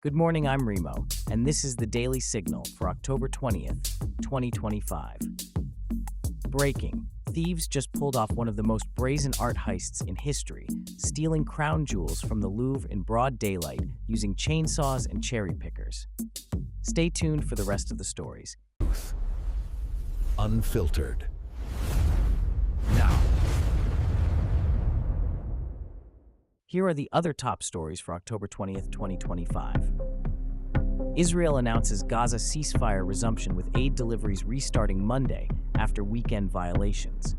Good morning, I'm Remo, and this is the Daily Signal for October 20th, 2025. Breaking. Thieves just pulled off one of the most brazen art heists in history, stealing crown jewels from the Louvre in broad daylight using chainsaws and cherry pickers. Stay tuned for the rest of the stories. Unfiltered. Now, Here are the other top stories for October 20th, 2025. Israel announces Gaza ceasefire resumption with aid deliveries restarting Monday after weekend violations.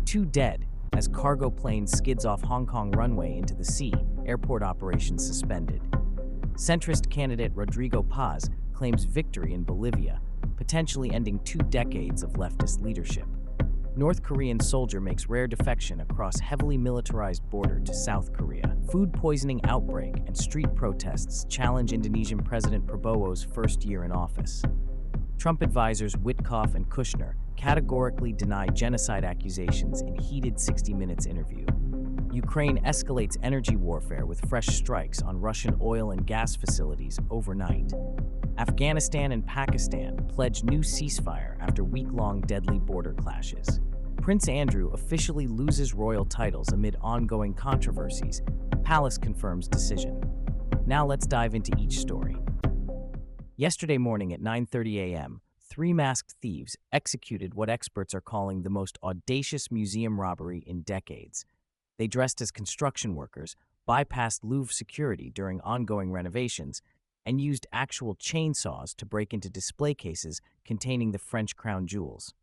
2 dead as cargo plane skids off Hong Kong runway into the sea, airport operations suspended. Centrist candidate Rodrigo Paz claims victory in Bolivia, potentially ending 2 decades of leftist leadership. North Korean soldier makes rare defection across heavily militarized border to South Korea. Food poisoning outbreak and street protests challenge Indonesian President Prabowo's first year in office. Trump advisors Witkoff and Kushner categorically deny genocide accusations in heated 60 Minutes interview. Ukraine escalates energy warfare with fresh strikes on Russian oil and gas facilities overnight. Afghanistan and Pakistan pledge new ceasefire after week-long deadly border clashes. Prince Andrew officially loses royal titles amid ongoing controversies. Palace confirms decision. Now let's dive into each story. Yesterday morning at 9:30 a.m., 3 masked thieves executed what experts are calling the most audacious museum robbery in decades. They dressed as construction workers, bypassed Louvre security during ongoing renovations, and used actual chainsaws to break into display cases containing the French crown jewels.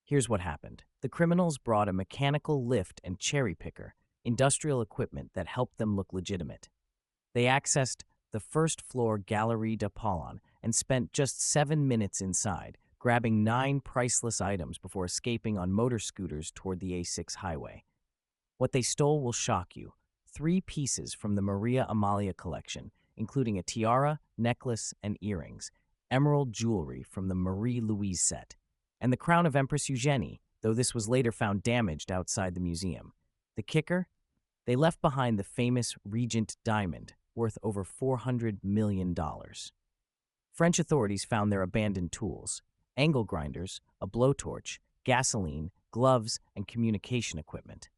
Here's what happened. The criminals brought a mechanical lift and cherry picker, industrial equipment that helped them look legitimate. They accessed the first-floor Galerie d'Apollon and spent just 7 minutes inside, grabbing 9 priceless items before escaping on motor scooters toward the A6 highway. What they stole will shock you. 3 pieces from the Maria Amalia collection, including a tiara, necklace, and earrings, emerald jewelry from the Marie-Louise set, and the crown of Empress Eugenie, though this was later found damaged outside the museum. The kicker? They left behind the famous Regent diamond, worth over $400 million. French authorities found their abandoned tools, angle grinders, a blowtorch, gasoline, gloves, and communication equipment.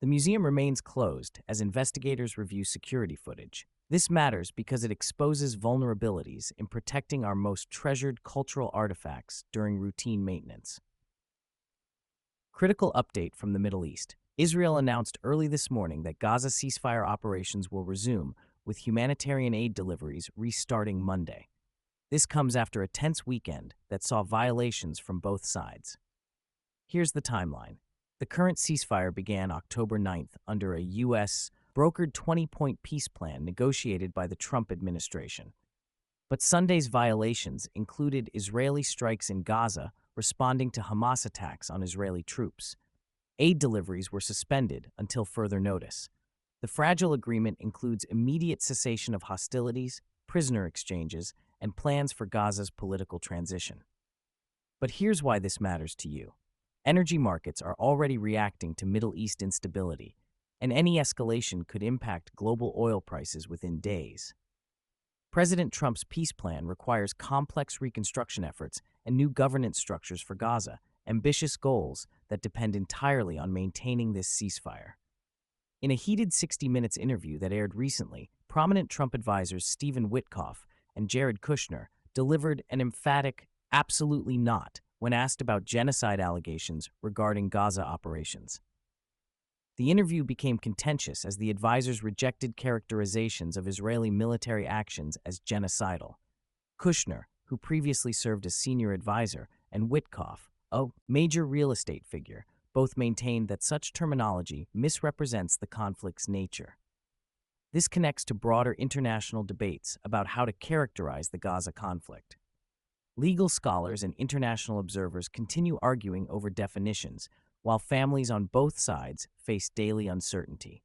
The museum remains closed as investigators review security footage. This matters because it exposes vulnerabilities in protecting our most treasured cultural artifacts during routine maintenance. Critical update from the Middle East. Israel announced early this morning that Gaza ceasefire operations will resume, with humanitarian aid deliveries restarting Monday. This comes after a tense weekend that saw violations from both sides. Here's the timeline. The current ceasefire began October 9th under a U.S. brokered 20-point peace plan negotiated by the Trump administration. But Sunday's violations included Israeli strikes in Gaza responding to Hamas attacks on Israeli troops. Aid deliveries were suspended until further notice. The fragile agreement includes immediate cessation of hostilities, prisoner exchanges, and plans for Gaza's political transition. But here's why this matters to you. Energy markets are already reacting to Middle East instability, and any escalation could impact global oil prices within days. President Trump's peace plan requires complex reconstruction efforts and new governance structures for Gaza, ambitious goals that depend entirely on maintaining this ceasefire. In a heated 60 Minutes interview that aired recently, prominent Trump advisors Stephen Witkoff and Jared Kushner delivered an emphatic "absolutely not" when asked about genocide allegations regarding Gaza operations. The interview became contentious as the advisors rejected characterizations of Israeli military actions as genocidal. Kushner, who previously served as senior advisor, and Witkoff, a major real estate figure, both maintained that such terminology misrepresents the conflict's nature. This connects to broader international debates about how to characterize the Gaza conflict. Legal scholars and international observers continue arguing over definitions, while families on both sides face daily uncertainty.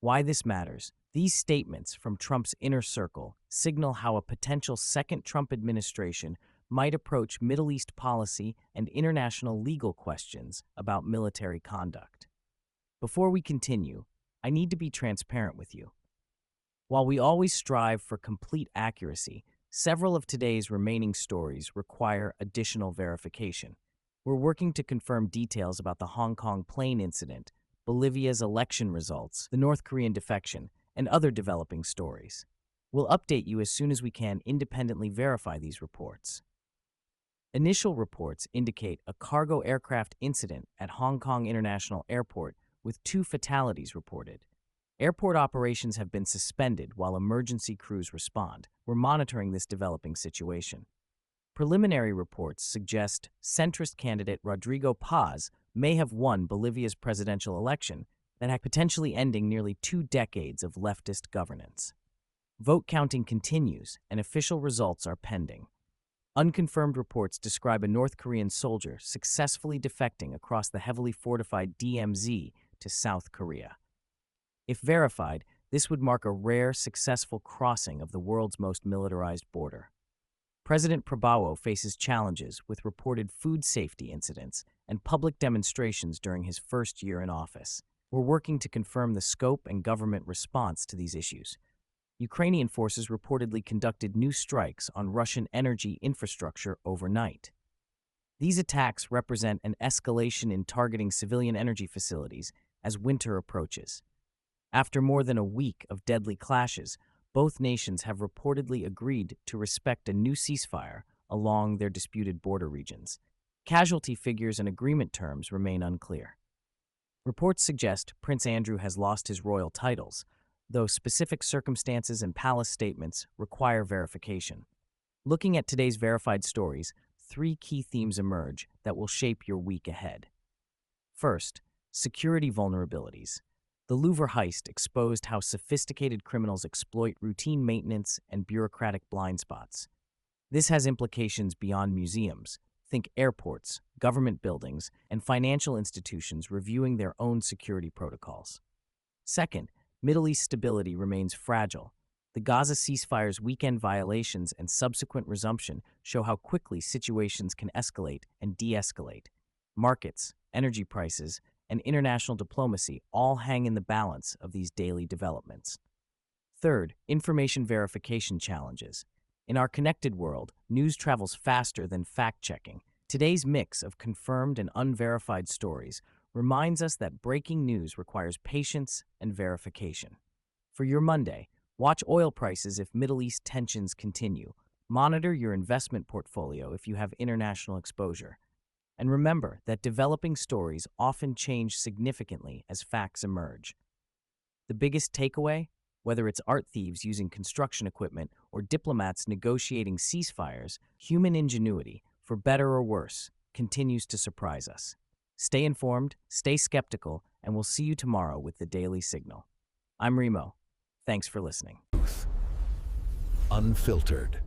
Why this matters? These statements from Trump's inner circle signal how a potential second Trump administration might approach Middle East policy and international legal questions about military conduct. Before we continue, I need to be transparent with you. While we always strive for complete accuracy, several of today's remaining stories require additional verification. We're working to confirm details about the Hong Kong plane incident, Bolivia's election results, the North Korean defection, and other developing stories. We'll update you as soon as we can independently verify these reports. Initial reports indicate a cargo aircraft incident at Hong Kong International Airport with 2 fatalities reported. Airport operations have been suspended while emergency crews respond. We're monitoring this developing situation. Preliminary reports suggest centrist candidate Rodrigo Paz may have won Bolivia's presidential election that had potentially ending nearly 2 decades of leftist governance. Vote counting continues, and official results are pending. Unconfirmed reports describe a North Korean soldier successfully defecting across the heavily fortified DMZ to South Korea. If verified, this would mark a rare, successful crossing of the world's most militarized border. President Prabowo faces challenges with reported food safety incidents and public demonstrations during his first year in office. We're working to confirm the scope and government response to these issues. Ukrainian forces reportedly conducted new strikes on Russian energy infrastructure overnight. These attacks represent an escalation in targeting civilian energy facilities as winter approaches. After more than a week of deadly clashes, both nations have reportedly agreed to respect a new ceasefire along their disputed border regions. Casualty figures and agreement terms remain unclear. Reports suggest Prince Andrew has lost his royal titles, though specific circumstances and palace statements require verification. Looking at today's verified stories, 3 key themes emerge that will shape your week ahead. First, security vulnerabilities. The Louvre heist exposed how sophisticated criminals exploit routine maintenance and bureaucratic blind spots. This has implications beyond museums. Think airports, government buildings, and financial institutions reviewing their own security protocols. Second, Middle East stability remains fragile. The Gaza ceasefire's weekend violations and subsequent resumption show how quickly situations can escalate and de-escalate. Markets, energy prices, and international diplomacy all hang in the balance of these daily developments. Third, information verification challenges. In our connected world, news travels faster than fact-checking. Today's mix of confirmed and unverified stories reminds us that breaking news requires patience and verification. For your Monday, watch oil prices if Middle East tensions continue. Monitor your investment portfolio if you have international exposure. And remember that developing stories often change significantly as facts emerge. The biggest takeaway? Whether it's art thieves using construction equipment or diplomats negotiating ceasefires, human ingenuity, for better or worse, continues to surprise us. Stay informed, stay skeptical, and we'll see you tomorrow with the Daily Signal. I'm Remo. Thanks for listening. Unfiltered.